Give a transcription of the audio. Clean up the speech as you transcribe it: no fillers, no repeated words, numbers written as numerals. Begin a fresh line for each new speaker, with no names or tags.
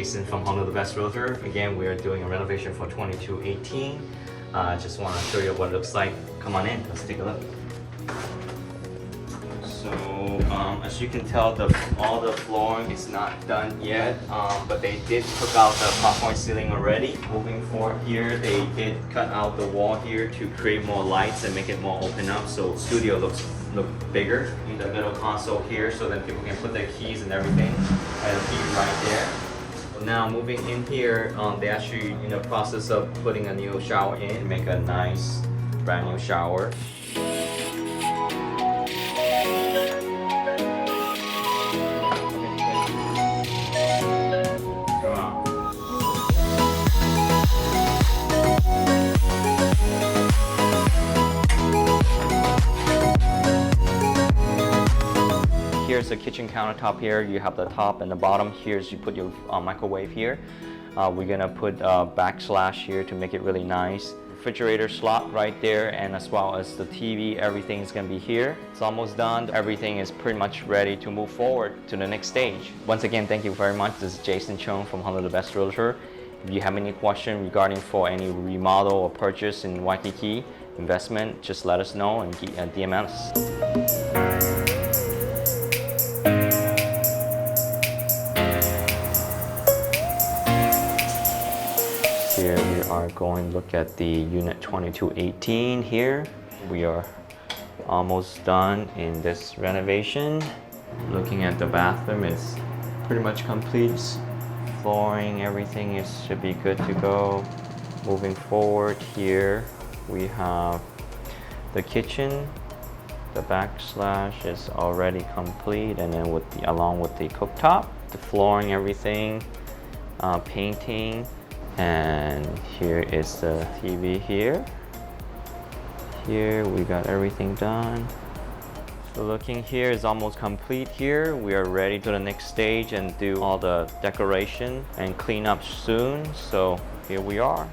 Jason from Honda the Best Realtor. Again, we are doing a renovation for 2218. Just want to show you what it looks like. Come on in, let's take a look. So as you can tell, all the flooring is not done yet, but they did took out the popcorn ceiling already. Moving forward here, they did cut out the wall here to create more lights and make it more open up, so studio look bigger in the middle console here, so that people can put their keys and everything. I have a key right there. Now moving in here, they actually in the process of putting a new shower in, make a nice brand new shower. Here's the kitchen countertop here. You have the top and the bottom. Here's you put your microwave here. We're gonna put a backslash here to make it really nice. Refrigerator slot right there, and as well as the TV, everything's gonna be here. It's almost done. Everything is pretty much ready to move forward to the next stage. Once again, thank you very much. This is Jason Chung from Honda the Best Realtor. If you have any question regarding for any remodel or purchase in Waikiki investment, just let us know and DM us. Here we are going to look at the unit 2218 here. We are almost done in this renovation. Looking at the bathroom, it's pretty much complete. Flooring, everything should be good to go. Moving forward here, we have the kitchen. The backslash is already complete, and then along with the cooktop, the flooring, everything, painting. And here is the TV here. Here we got everything done. So looking here is almost complete here. We are ready to the next stage and do all the decoration and clean up soon. So here we are.